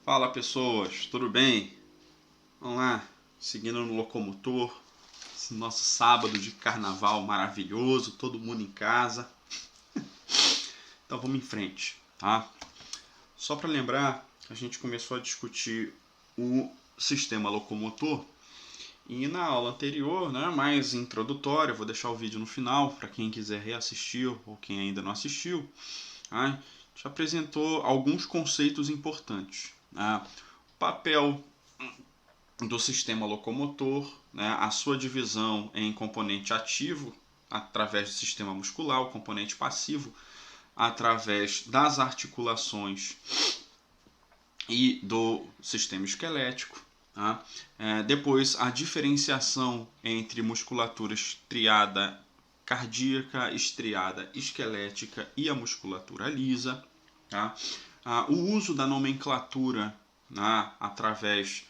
Fala pessoas, tudo bem? Vamos lá, seguindo no locomotor, esse nosso sábado de carnaval maravilhoso, todo mundo em casa. Então vamos em frente, tá? Só para lembrar, a gente começou a discutir o sistema locomotor e na aula anterior, né, mais introdutória, vou deixar o vídeo no final para quem quiser reassistir ou quem ainda não assistiu. Tá? A gente apresentou alguns conceitos importantes. Né? O papel do sistema locomotor, né, a sua divisão em componente ativo através do sistema muscular, o componente passivo através das articulações e do sistema esquelético. Tá? Depois a diferenciação entre musculatura estriada cardíaca, estriada esquelética e a musculatura lisa. Tá? O uso da nomenclatura, né, através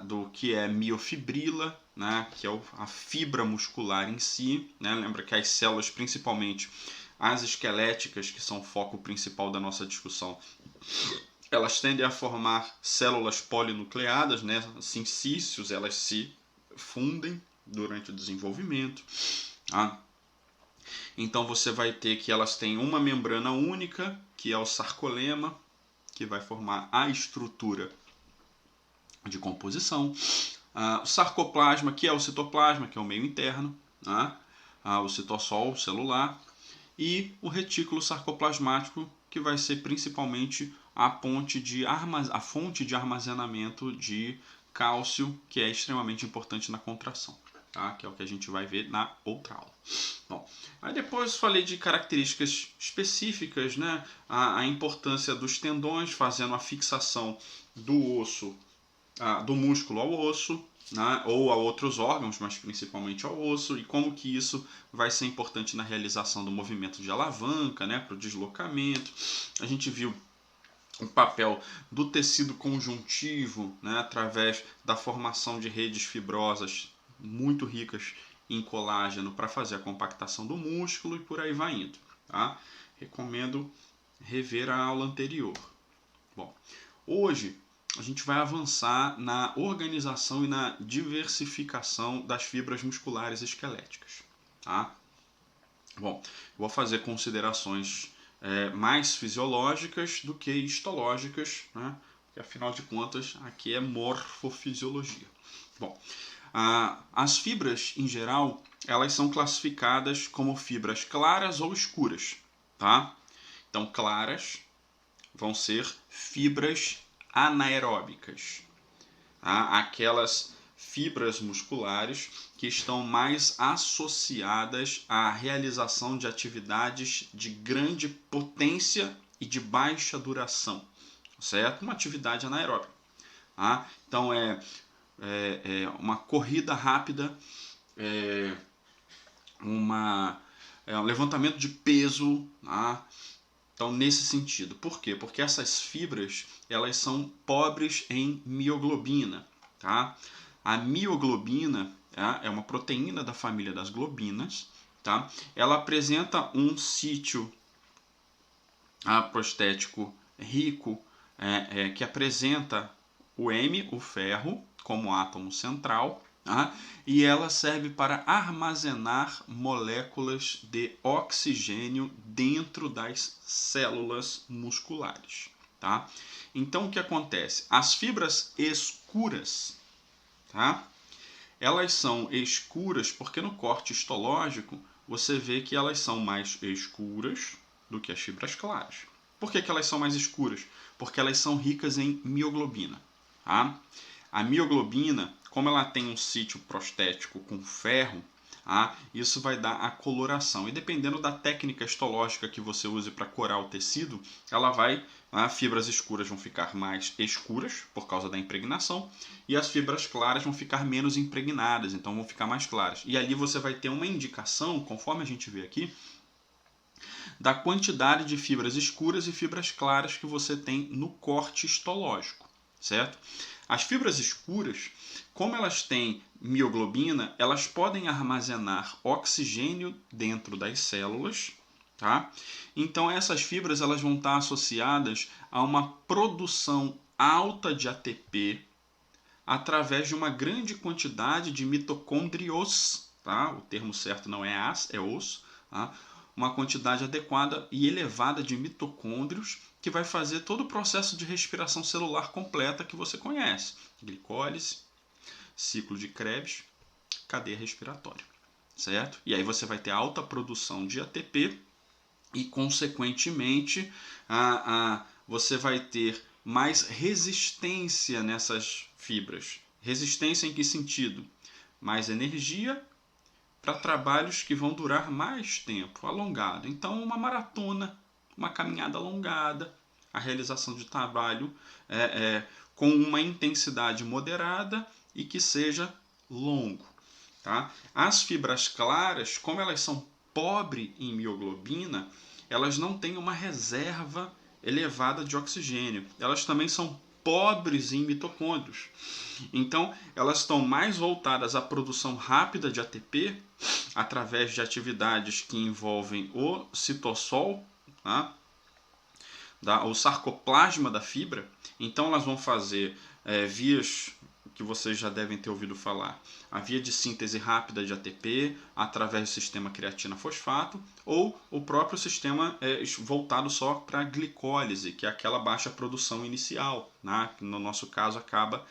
do que é miofibrila, né, que é a fibra muscular em si. Né? Lembra que as células, principalmente as esqueléticas, que são o foco principal da nossa discussão, elas tendem a formar células polinucleadas, né? Sincícios, elas se fundem durante o desenvolvimento. Tá? Então você vai ter que elas têm uma membrana única, que é o sarcolema, que vai formar a estrutura de composição. O sarcoplasma, que é o citoplasma, que é o meio interno. Né? O citossol celular. E o retículo sarcoplasmático, que vai ser principalmente a fonte de armazenamento de cálcio, que é extremamente importante na contração, tá? Que é o que a gente vai ver na outra aula. Bom, aí depois falei de características específicas, né? A importância dos tendões, fazendo a fixação do osso, do músculo ao osso, né, ou a outros órgãos, mas principalmente ao osso, e como que isso vai ser importante na realização do movimento de alavanca, né, para o deslocamento. A gente viu o papel do tecido conjuntivo, né, através da formação de redes fibrosas muito ricas em colágeno para fazer a compactação do músculo e por aí vai indo. Tá? Recomendo rever a aula anterior. Bom, hoje a gente vai avançar na organização e na diversificação das fibras musculares esqueléticas. Tá? Bom, vou fazer considerações mais fisiológicas do que histológicas, né? Porque afinal de contas aqui é morfofisiologia. Bom, as fibras em geral elas são classificadas como fibras claras ou escuras. Tá? Então, claras vão ser fibras anaeróbicas, tá? Aquelas fibras musculares que estão mais associadas à realização de atividades de grande potência e de baixa duração, certo? Uma atividade anaeróbica. Tá? Então é uma corrida rápida, um levantamento de peso, tá? Então, nesse sentido. Por quê? Porque essas fibras elas são pobres em mioglobina. Tá? A mioglobina é uma proteína da família das globinas. Tá? Ela apresenta um sítio prostético rico que apresenta o M, o ferro, como átomo central. E ela serve para armazenar moléculas de oxigênio dentro das células musculares. Tá? Então o que acontece? As fibras escuras, tá? Elas são escuras porque no corte histológico você vê que elas são mais escuras do que as fibras claras. Por que elas são mais escuras? Porque elas são ricas em mioglobina. Tá? A mioglobina, como ela tem um sítio prostético com ferro, isso vai dar a coloração. E dependendo da técnica histológica que você use para corar o tecido, fibras escuras vão ficar mais escuras por causa da impregnação e as fibras claras vão ficar menos impregnadas, então vão ficar mais claras. E ali você vai ter uma indicação, conforme a gente vê aqui, da quantidade de fibras escuras e fibras claras que você tem no corte histológico, certo? As fibras escuras, como elas têm mioglobina, elas podem armazenar oxigênio dentro das células. Tá? Então essas fibras elas vão estar associadas a uma produção alta de ATP através de uma grande quantidade de mitocôndrios, tá? O termo certo não é as, é os, tá? Uma quantidade adequada e elevada de mitocôndrios que vai fazer todo o processo de respiração celular completa que você conhece. Glicólise, ciclo de Krebs, cadeia respiratória, certo? E aí você vai ter alta produção de ATP e, consequentemente, você vai ter mais resistência nessas fibras. Resistência em que sentido? Mais energia para trabalhos que vão durar mais tempo, alongado. Então, uma maratona, uma caminhada alongada, a realização de trabalho com uma intensidade moderada e que seja longo. Tá? As fibras claras, como elas são pobres em mioglobina, elas não têm uma reserva elevada de oxigênio. Elas também são pobres em mitocôndrios. Então, elas estão mais voltadas à produção rápida de ATP através de atividades que envolvem o citossol, tá? O sarcoplasma da fibra. Então, elas vão fazer vias que vocês já devem ter ouvido falar, a via de síntese rápida de ATP através do sistema creatina-fosfato ou o próprio sistema voltado só para a glicólise, que é aquela baixa produção inicial, né? Que no nosso caso acaba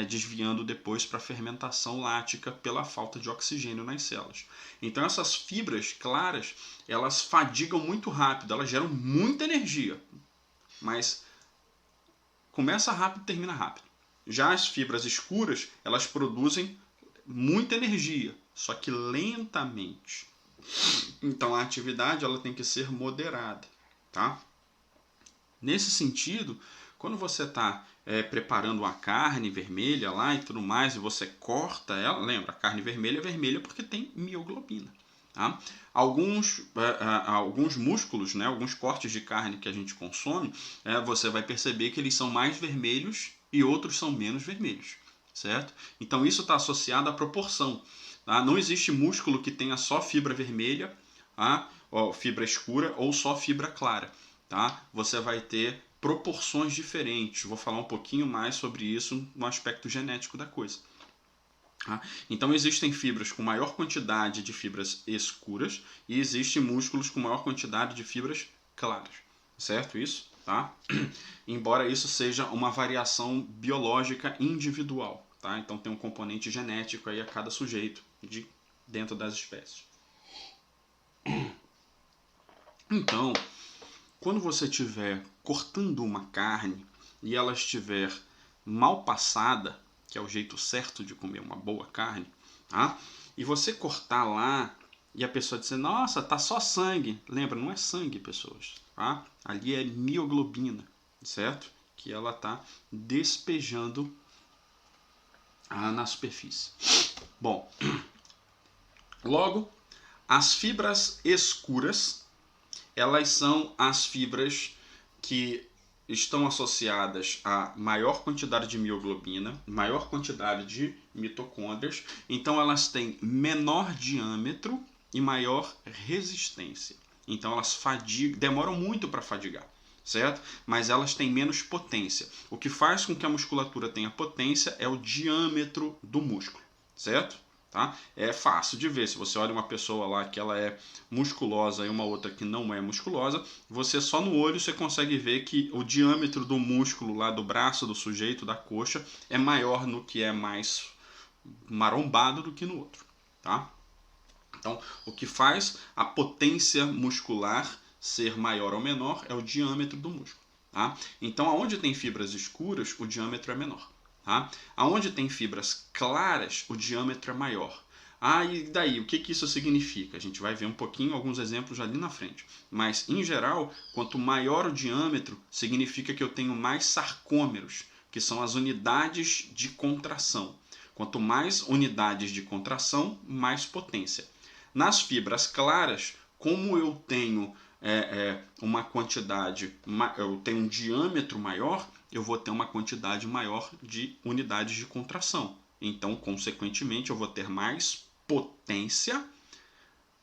desviando depois para a fermentação lática pela falta de oxigênio nas células. Então essas fibras claras, elas fadigam muito rápido, elas geram muita energia, mas começa rápido e termina rápido. Já as fibras escuras, elas produzem muita energia, só que lentamente. Então a atividade ela tem que ser moderada, tá? Nesse sentido, quando você está preparando uma carne vermelha lá e tudo mais, e você corta ela, lembra, a carne vermelha é vermelha porque tem mioglobina. Tá? Alguns músculos, né, alguns cortes de carne que a gente consome, você vai perceber que eles são mais vermelhos e outros são menos vermelhos, certo? Então isso está associado à proporção. Tá? Não existe músculo que tenha só fibra vermelha, tá? Ou fibra escura ou só fibra clara. Tá? Você vai ter proporções diferentes. Vou falar um pouquinho mais sobre isso no aspecto genético da coisa. Tá? Então existem fibras com maior quantidade de fibras escuras e existem músculos com maior quantidade de fibras claras, certo? Isso, tá? Embora isso seja uma variação biológica individual, tá? Então tem um componente genético aí a cada sujeito dentro das espécies. Então, quando você estiver cortando uma carne e ela estiver mal passada, que é o jeito certo de comer uma boa carne, tá? E você cortar lá e a pessoa dizer, nossa, tá só sangue. Lembra, não é sangue, pessoas, tá? Ali é mioglobina, certo? Que ela tá despejando na superfície. Bom, logo, as fibras escuras, elas são as fibras que estão associadas a maior quantidade de mioglobina, maior quantidade de mitocôndrias, então elas têm menor diâmetro e maior resistência. Então elas demoram muito para fadigar, certo? Mas elas têm menos potência. O que faz com que a musculatura tenha potência é o diâmetro do músculo, certo? Tá? É fácil de ver. Se você olha uma pessoa lá que ela é musculosa e uma outra que não é musculosa, você só no olho você consegue ver que o diâmetro do músculo lá do braço do sujeito, da coxa, é maior no que é mais marombado do que no outro. Tá? Então, o que faz a potência muscular ser maior ou menor é o diâmetro do músculo. Tá? Então, aonde tem fibras escuras, o diâmetro é menor. Tá? Aonde tem fibras claras, o diâmetro é maior. E daí, o que isso significa? A gente vai ver um pouquinho, alguns exemplos ali na frente. Mas, em geral, quanto maior o diâmetro, significa que eu tenho mais sarcômeros, que são as unidades de contração. Quanto mais unidades de contração, mais potência. Nas fibras claras, como eu tenho uma quantidade, eu tenho um diâmetro maior, eu vou ter uma quantidade maior de unidades de contração. Então, consequentemente, eu vou ter mais potência,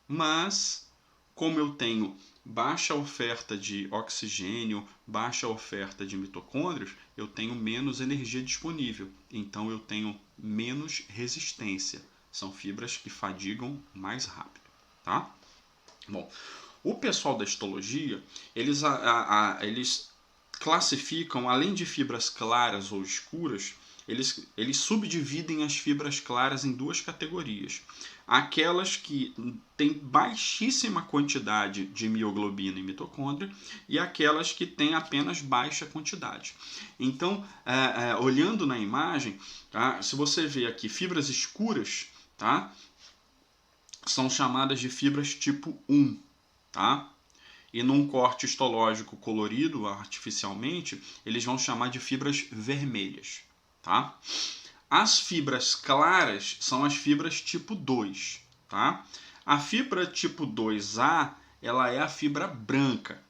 mas como eu tenho baixa oferta de oxigênio, baixa oferta de mitocôndrios, eu tenho menos energia disponível, então eu tenho menos resistência. São fibras que fadigam mais rápido, tá? Bom, o pessoal da histologia, eles classificam, além de fibras claras ou escuras, eles subdividem as fibras claras em duas categorias. Aquelas que têm baixíssima quantidade de mioglobina e mitocôndria e aquelas que têm apenas baixa quantidade. Então, olhando na imagem, tá, se você vê aqui fibras escuras, tá, são chamadas de fibras tipo 1. Tá? E num corte histológico colorido artificialmente, eles vão chamar de fibras vermelhas. Tá? As fibras claras são as fibras tipo 2. Tá? A fibra tipo 2A, ela é a fibra branca.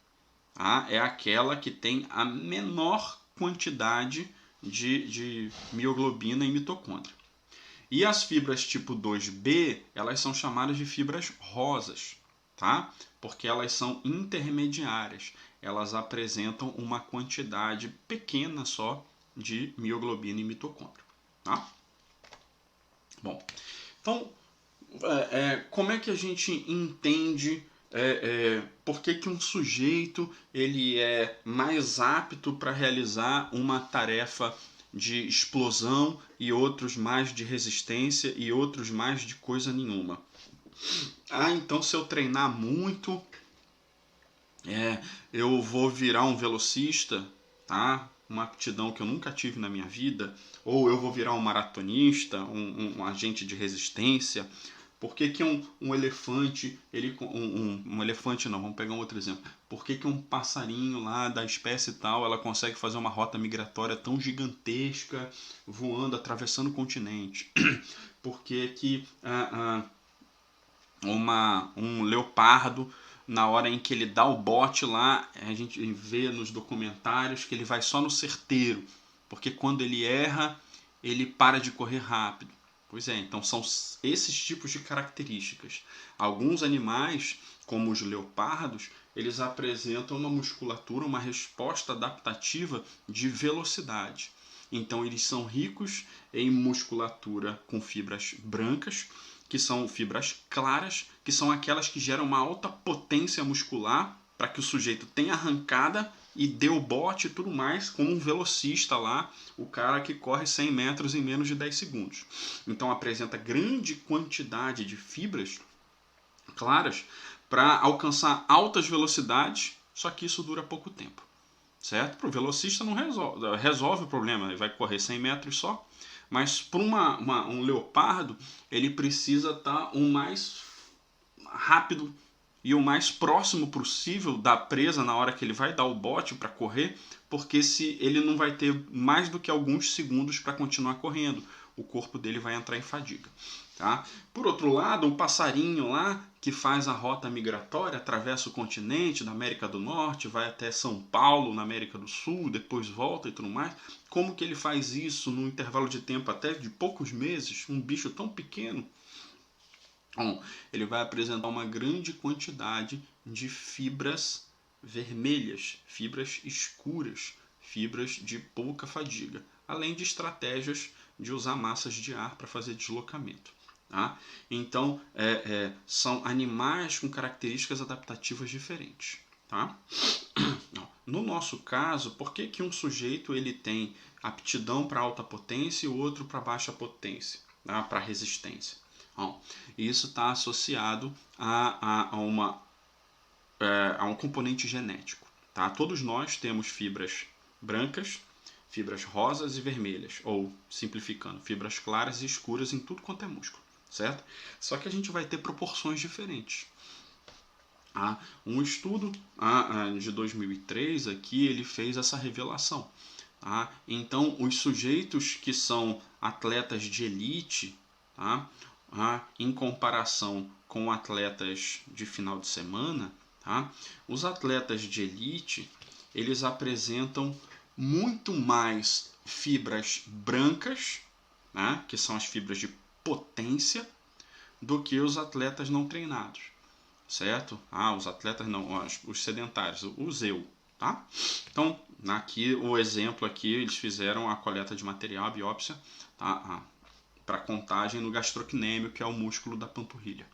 Tá? É aquela que tem a menor quantidade de mioglobina e mitocôndria. E as fibras tipo 2B, elas são chamadas de fibras rosas, tá? Porque elas são intermediárias. Elas apresentam uma quantidade pequena só de mioglobina e mitocôndria, tá? Bom, então, como é que a gente entende por que um sujeito ele é mais apto para realizar uma tarefa de explosão e outros mais de resistência e outros mais de coisa nenhuma? Então se eu treinar muito, eu vou virar um velocista, tá? Uma aptidão que eu nunca tive na minha vida, ou eu vou virar um maratonista, um agente de resistência. Por que um elefante, um elefante não, vamos pegar um outro exemplo. Por que um passarinho lá da espécie tal, ela consegue fazer uma rota migratória tão gigantesca, voando, atravessando o continente? Por que um leopardo, na hora em que ele dá o bote lá, a gente vê nos documentários que ele vai só no certeiro, porque quando ele erra, ele para de correr rápido. Pois é, então são esses tipos de características. Alguns animais, como os leopardos, eles apresentam uma musculatura, uma resposta adaptativa de velocidade. Então eles são ricos em musculatura com fibras brancas, que são fibras claras, que são aquelas que geram uma alta potência muscular para que o sujeito tenha arrancada e dê o bote e tudo mais, como um velocista lá, o cara que corre 100 metros em menos de 10 segundos. Então apresenta grande quantidade de fibras claras para alcançar altas velocidades, só que isso dura pouco tempo. Certo? Para o velocista não resolve o problema, ele vai correr 100 metros só. Mas para um leopardo, ele precisa estar o mais rápido e o mais próximo possível da presa na hora que ele vai dar o bote para correr, porque se ele não vai ter mais do que alguns segundos para continuar correndo, o corpo dele vai entrar em fadiga. Tá? Por outro lado, um passarinho lá que faz a rota migratória, atravessa o continente da América do Norte, vai até São Paulo, na América do Sul, depois volta e tudo mais. Como que ele faz isso num intervalo de tempo até de poucos meses? Um bicho tão pequeno. Bom, ele vai apresentar uma grande quantidade de fibras vermelhas, fibras escuras, fibras de pouca fadiga, além de estratégias de usar massas de ar para fazer deslocamento. Tá? Então, são animais com características adaptativas diferentes. Tá? No nosso caso, por que um sujeito ele tem aptidão para alta potência e o outro para baixa potência, tá? Para resistência? Bom, isso está associado a um componente genético. Tá? Todos nós temos fibras brancas, fibras rosas e vermelhas, ou, simplificando, fibras claras e escuras em tudo quanto é músculo. Certo? Só que a gente vai ter proporções diferentes. Um estudo de 2003 aqui, ele fez essa revelação. Então, os sujeitos que são atletas de elite, em comparação com atletas de final de semana, os atletas de elite, eles apresentam muito mais fibras brancas, que são as fibras de potência, do que os atletas não treinados. certo? Os atletas não, os sedentários, os eu, tá? Então, aqui o exemplo aqui, eles fizeram a coleta de material, a biópsia, tá? Para contagem no gastrocnêmio, que é o músculo da panturrilha,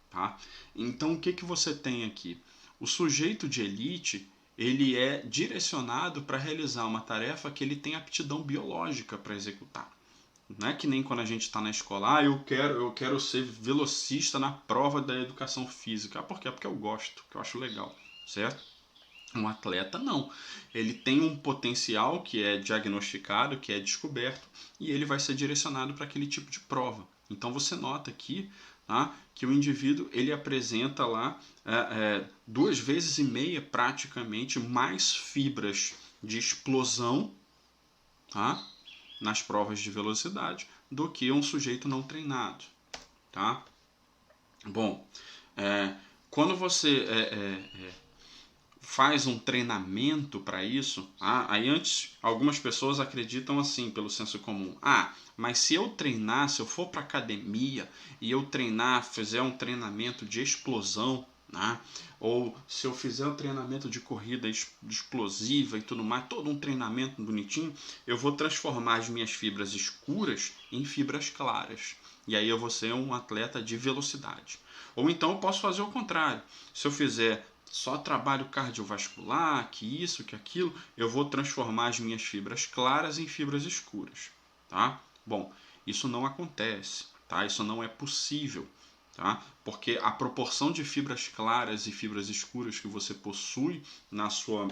tá? Então, o que que você tem aqui? O sujeito de elite, ele é direcionado para realizar uma tarefa que ele tem aptidão biológica para executar. Não é que nem quando a gente está na escola, eu quero ser velocista na prova da educação física. Por quê? Porque eu gosto, que eu acho legal, certo? Um atleta não. Ele tem um potencial que é diagnosticado, que é descoberto, e ele vai ser direcionado para aquele tipo de prova. Então você nota aqui, tá, que o indivíduo ele apresenta lá 2,5 vezes praticamente mais fibras de explosão, tá, nas provas de velocidade do que um sujeito não treinado, tá? Bom, quando você faz um treinamento para isso, aí antes algumas pessoas acreditam assim, pelo senso comum, mas se eu treinar, se eu for para academia e eu treinar, fizer um treinamento de explosão, né? Ou se eu fizer um treinamento de corrida explosiva e tudo mais, todo um treinamento bonitinho, eu vou transformar as minhas fibras escuras em fibras claras. E aí eu vou ser um atleta de velocidade. Ou então eu posso fazer o contrário. Se eu fizer só trabalho cardiovascular, que isso, que aquilo, eu vou transformar as minhas fibras claras em fibras escuras, tá? Bom, isso não acontece, tá? Isso não é possível, tá? Porque a proporção de fibras claras e fibras escuras que você possui na sua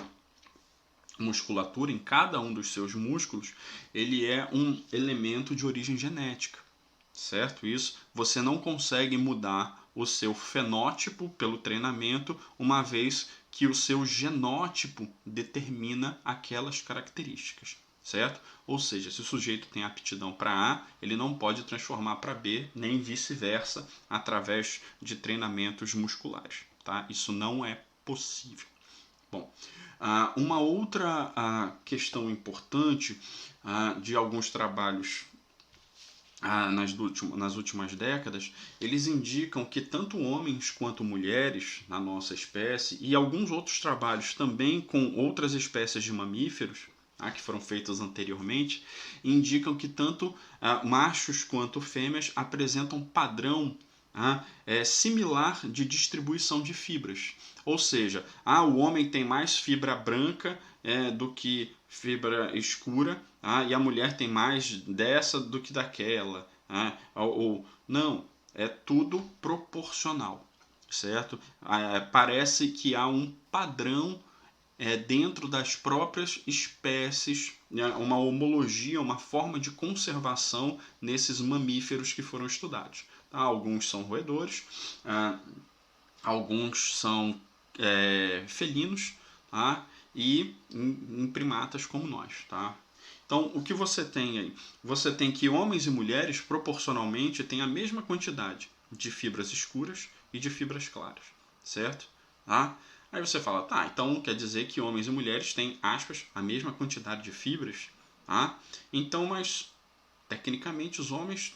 musculatura, em cada um dos seus músculos, ele é um elemento de origem genética, certo? Isso você não consegue mudar o seu fenótipo pelo treinamento, uma vez que o seu genótipo determina aquelas características, certo? Ou seja, se o sujeito tem aptidão para A, ele não pode transformar para B, nem vice-versa, através de treinamentos musculares, tá? Isso não é possível. Bom, uma outra questão importante de alguns trabalhos nas últimas décadas, eles indicam que tanto homens quanto mulheres na nossa espécie e alguns outros trabalhos também com outras espécies de mamíferos, que foram feitos anteriormente, indicam que tanto machos quanto fêmeas apresentam padrão similar de distribuição de fibras. Ou seja, o homem tem mais fibra branca do que fibra escura, e a mulher tem mais dessa do que daquela. Não, é tudo proporcional, certo? Parece que há um padrão dentro das próprias espécies, né, uma homologia, uma forma de conservação nesses mamíferos que foram estudados. Tá? Alguns são roedores, alguns são felinos, tá? E em primatas como nós. Tá? Então, o que você tem aí? Você tem que homens e mulheres proporcionalmente têm a mesma quantidade de fibras escuras e de fibras claras, certo? Tá? Aí você fala, então quer dizer que homens e mulheres têm, aspas, a mesma quantidade de fibras? Tá? Então, mas tecnicamente os homens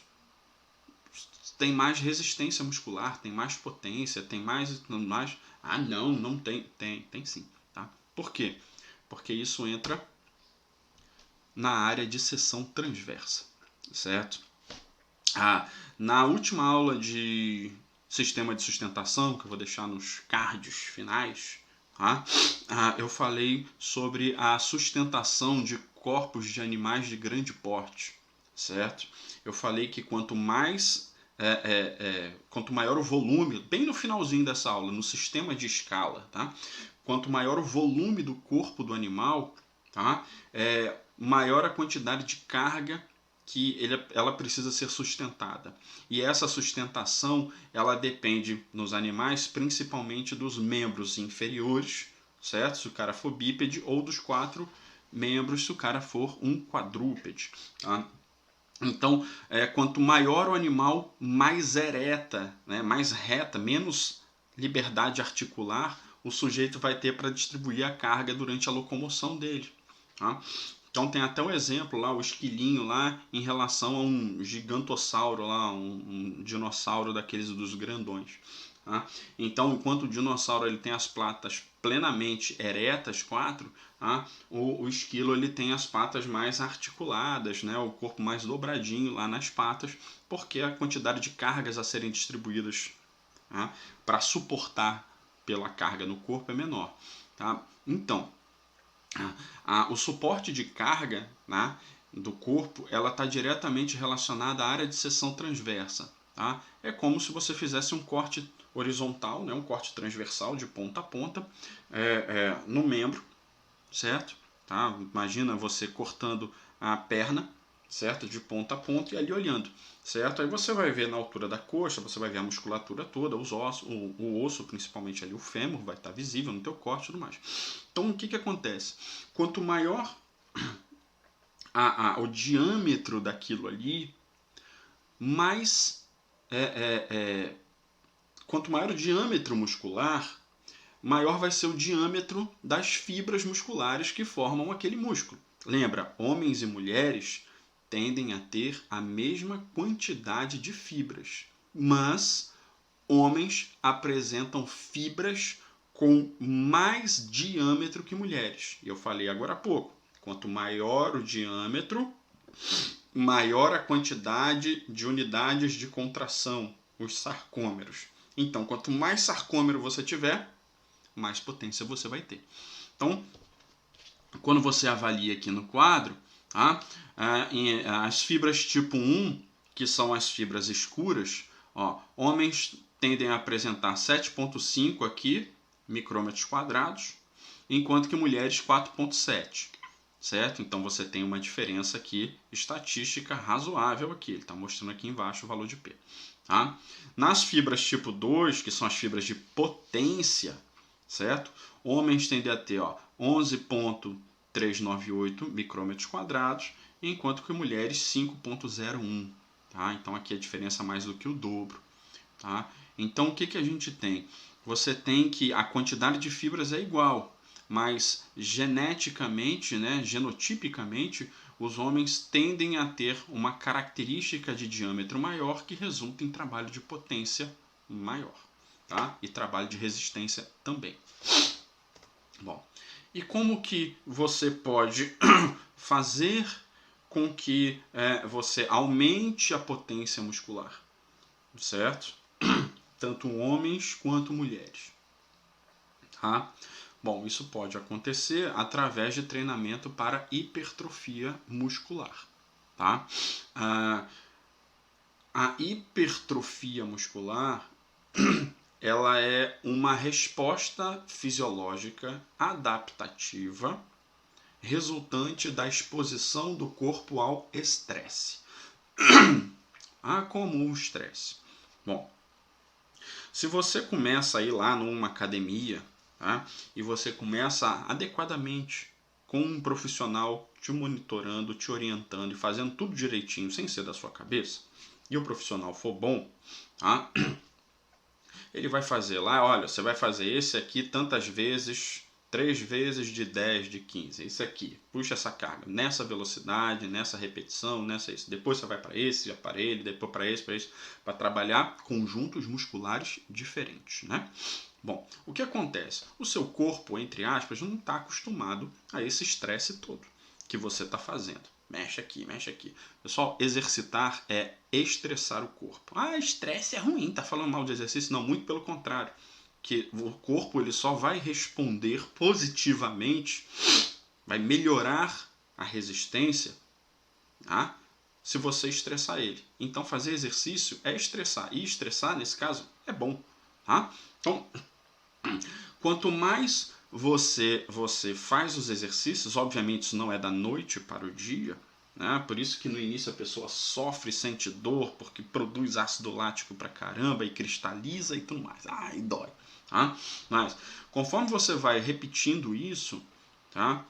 têm mais resistência muscular, têm mais potência, têm mais... não tem. Tem sim. Tá? Por quê? Porque isso entra na área de seção transversa, certo? Na última aula de sistema de sustentação, que eu vou deixar nos cards finais, eu falei sobre a sustentação de corpos de animais de grande porte, certo? Eu falei que quanto maior o volume, bem no finalzinho dessa aula, no sistema de escala, tá? Quanto maior o volume do corpo do animal, tá? Maior a quantidade de carga que ela precisa ser sustentada. E essa sustentação, ela depende nos animais principalmente dos membros inferiores, certo? Se o cara for bípede, ou dos 4 membros se o cara for um quadrúpede. Tá? Então, quanto maior o animal, mais ereta, né? Mais reta, menos liberdade articular o sujeito vai ter para distribuir a carga durante a locomoção dele. Tá? Então tem até um exemplo lá, o esquilinho lá, em relação a um gigantossauro lá, um dinossauro daqueles dos grandões. Tá? Então, enquanto o dinossauro ele tem as patas plenamente eretas, 4, tá? O esquilo ele tem as patas mais articuladas, né? O corpo mais dobradinho lá nas patas, porque a quantidade de cargas a serem distribuídas, tá? Para suportar pela carga no corpo é menor. Tá? Então, o suporte de carga, né, do corpo ela está diretamente relacionada à área de seção transversa. Tá? É como se você fizesse um corte horizontal, né, um corte transversal de ponta a ponta no membro, certo? Tá? Imagina você cortando a perna, certo? De ponta a ponta e ali olhando, certo? Aí você vai ver na altura da coxa, você vai ver a musculatura toda, os ossos, o osso, principalmente ali o fêmur, vai estar visível no teu corte e tudo mais. Então o que acontece? Quanto maior o diâmetro daquilo ali, mais quanto maior o diâmetro muscular, maior vai ser o diâmetro das fibras musculares que formam aquele músculo. Lembra, homens e mulheres tendem a ter a mesma quantidade de fibras, mas homens apresentam fibras com mais diâmetro que mulheres. E eu falei agora há pouco, quanto maior o diâmetro, maior a quantidade de unidades de contração, os sarcômeros. Então, quanto mais sarcômero você tiver, mais potência você vai ter. Então, quando você avalia aqui no quadro, tá? As fibras tipo 1, que são as fibras escuras, ó, homens tendem a apresentar 7,5 aqui, micrômetros quadrados, enquanto que mulheres 4,7. Certo? Então você tem uma diferença aqui estatística razoável aqui. Ele está mostrando aqui embaixo o valor de P. Tá? Nas fibras tipo 2, que são as fibras de potência, certo? Homens tendem a ter 11,398 micrômetros quadrados, enquanto que mulheres 5,01. Tá? Então aqui a diferença é mais do que o dobro. Tá? Então o que a gente tem? Você tem que a quantidade de fibras é igual, mas geneticamente, né, genotipicamente, os homens tendem a ter uma característica de diâmetro maior que resulta em trabalho de potência maior, tá? E trabalho de resistência também. Bom, e como que você pode fazer com que você aumente a potência muscular, certo? Tanto homens quanto mulheres, tá? Bom, isso pode acontecer através de treinamento para hipertrofia muscular. Tá? A hipertrofia muscular ela é uma resposta fisiológica adaptativa resultante da exposição do corpo ao estresse. Como o estresse? Bom, se você começa a ir lá numa academia, tá? E você começa adequadamente com um profissional te monitorando, te orientando e fazendo tudo direitinho sem ser da sua cabeça, e o profissional for bom, tá? Ele vai fazer lá, olha, você vai fazer esse aqui tantas vezes, 3 vezes de 10, de 15, isso aqui, puxa essa carga, nessa velocidade, nessa repetição, nessa isso. Depois você vai para esse aparelho, depois para esse, para trabalhar conjuntos musculares diferentes, né? Bom, o que acontece? O seu corpo, entre aspas, não está acostumado a esse estresse todo que você está fazendo. Mexe aqui, mexe aqui. Pessoal, exercitar é estressar o corpo. Estresse é ruim, tá falando mal de exercício? Não, muito pelo contrário. Que o corpo ele só vai responder positivamente, vai melhorar a resistência, tá? Se você estressar ele. Então fazer exercício é estressar. E estressar, nesse caso, é bom. Tá? Então, quanto mais você faz os exercícios, obviamente isso não é da noite para o dia, né? Por isso que no início a pessoa sofre, sente dor, porque produz ácido lático pra caramba e cristaliza e tudo mais. E dói. Tá? Mas conforme você vai repetindo isso, tá?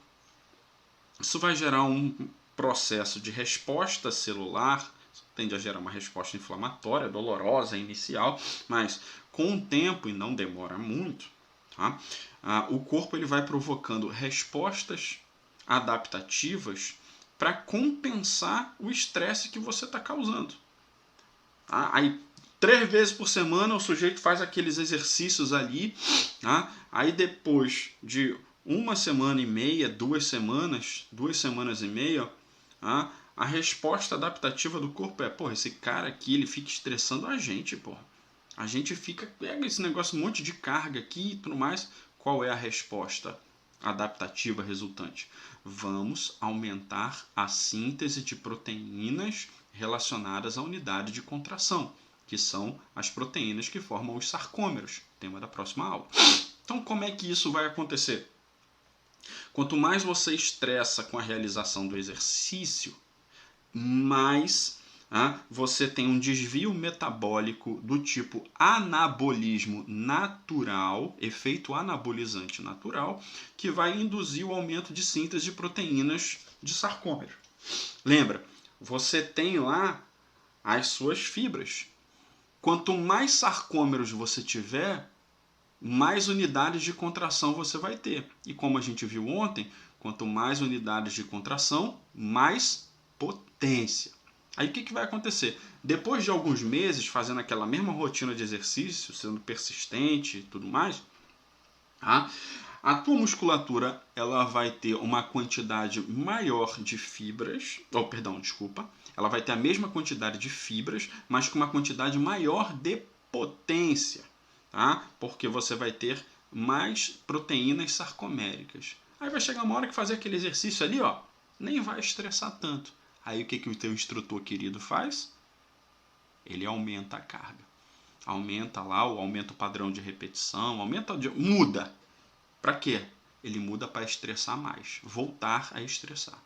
Isso vai gerar um processo de resposta celular, tende a gerar uma resposta inflamatória, dolorosa, inicial, mas com o tempo, e não demora muito, tá? O corpo ele vai provocando respostas adaptativas para compensar o estresse que você está causando. Aí 3 vezes por semana o sujeito faz aqueles exercícios ali, tá? Aí depois de 1,5 semana, 2 semanas e meia, tá? A resposta adaptativa do corpo é, porra, esse cara aqui, ele fica estressando a gente, porra. A gente pega esse negócio, um monte de carga aqui e tudo mais. Qual é a resposta adaptativa resultante? Vamos aumentar a síntese de proteínas relacionadas à unidade de contração, que são as proteínas que formam os sarcômeros, tema da próxima aula. Então, como é que isso vai acontecer? Quanto mais você estressa com a realização do exercício, mais você tem um desvio metabólico do tipo anabolismo natural, efeito anabolizante natural, que vai induzir o aumento de síntese de proteínas de sarcômero. Lembra, você tem lá as suas fibras. Quanto mais sarcômeros você tiver, mais unidades de contração você vai ter. E como a gente viu ontem, quanto mais unidades de contração, mais potência. Aí o que vai acontecer? Depois de alguns meses fazendo aquela mesma rotina de exercício, sendo persistente e tudo mais, a tua musculatura ela vai ter uma quantidade maior de fibras, ela vai ter a mesma quantidade de fibras, mas com uma quantidade maior de potência, tá? Porque você vai ter mais proteínas sarcoméricas. Aí vai chegar uma hora que fazer aquele exercício ali, ó, nem vai estressar tanto. Aí o que o teu instrutor querido faz? Ele aumenta a carga. Aumenta lá, aumenta o padrão de repetição, muda. Para quê? Ele muda para estressar mais, voltar a estressar.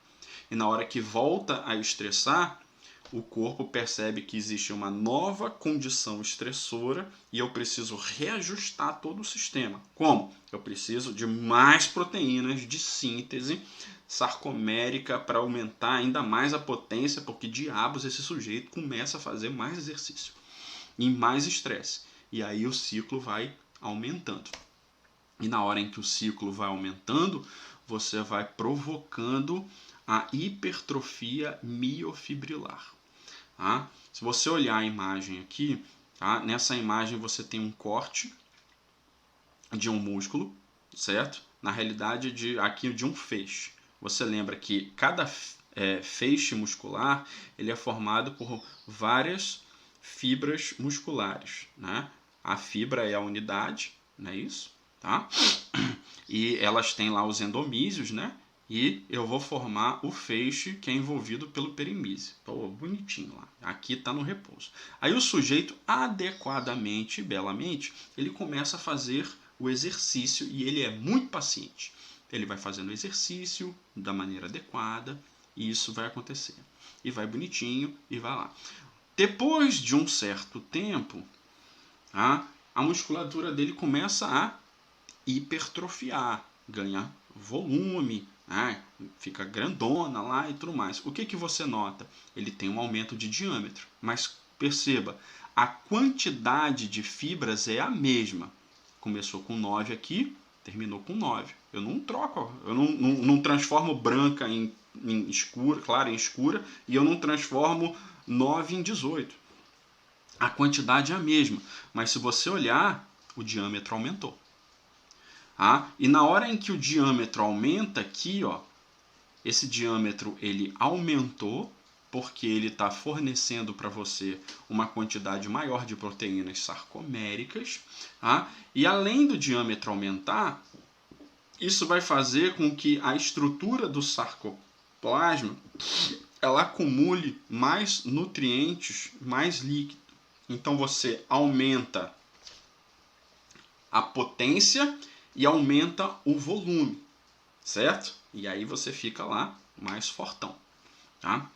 E na hora que volta a estressar, o corpo percebe que existe uma nova condição estressora e eu preciso reajustar todo o sistema. Como? Eu preciso de mais proteínas de síntese sarcomérica para aumentar ainda mais a potência, porque diabos esse sujeito começa a fazer mais exercício e mais estresse. E aí o ciclo vai aumentando. E na hora em que o ciclo vai aumentando, você vai provocando a hipertrofia miofibrilar. Tá? Se você olhar a imagem aqui, tá? Nessa imagem você tem um corte de um músculo, certo? Na realidade, aqui de um feixe. Você lembra que cada feixe muscular ele é formado por várias fibras musculares, né? A fibra é a unidade, não é isso? Tá? E elas têm lá os endomísios, né? E eu vou formar o feixe que é envolvido pelo perimísio. Pô, bonitinho lá. Aqui está no repouso. Aí o sujeito, adequadamente, belamente, ele começa a fazer o exercício e ele é muito paciente. Ele vai fazendo o exercício da maneira adequada e isso vai acontecer. E vai bonitinho e vai lá. Depois de um certo tempo, a musculatura dele começa a hipertrofiar, ganha volume, fica grandona lá e tudo mais. O que você nota? Ele tem um aumento de diâmetro, mas perceba, a quantidade de fibras é a mesma. Começou com 9 aqui, terminou com 9. Eu não troco, eu não transformo branca em escura, clara em escura, e eu não transformo 9 em 18. A quantidade é a mesma, mas se você olhar, o diâmetro aumentou. E na hora em que o diâmetro aumenta aqui, ó, esse diâmetro ele aumentou porque ele está fornecendo para você uma quantidade maior de proteínas sarcoméricas. E além do diâmetro aumentar, isso vai fazer com que a estrutura do sarcoplasma ela acumule mais nutrientes, mais líquido. Então você aumenta a potência e aumenta o volume, certo? E aí você fica lá mais fortão, tá?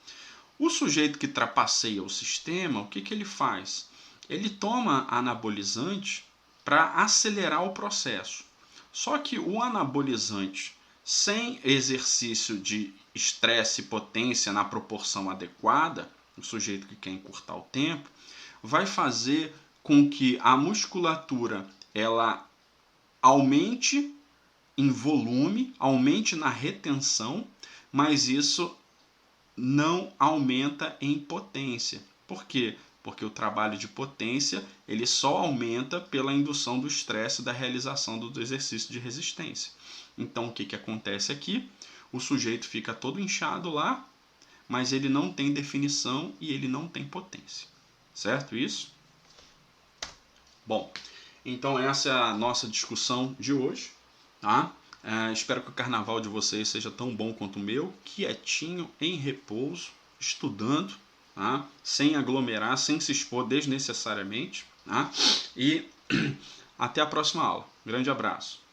O sujeito que trapaceia o sistema, o que ele faz? Ele toma anabolizante para acelerar o processo. Só que o anabolizante, sem exercício de estresse e potência na proporção adequada, o sujeito que quer encurtar o tempo, vai fazer com que a musculatura ela aumente em volume, aumente na retenção, mas isso não aumenta em potência. Por quê? porque o trabalho de potência ele só aumenta pela indução do estresse da realização do exercício de resistência. Então o que acontece aqui? O sujeito fica todo inchado lá, mas ele não tem definição e ele não tem potência. Certo isso? Bom, então essa é a nossa discussão de hoje. Tá? Espero que o carnaval de vocês seja tão bom quanto o meu, quietinho, em repouso, estudando, tá? Sem aglomerar, sem se expor desnecessariamente. Tá? E até a próxima aula. Grande abraço.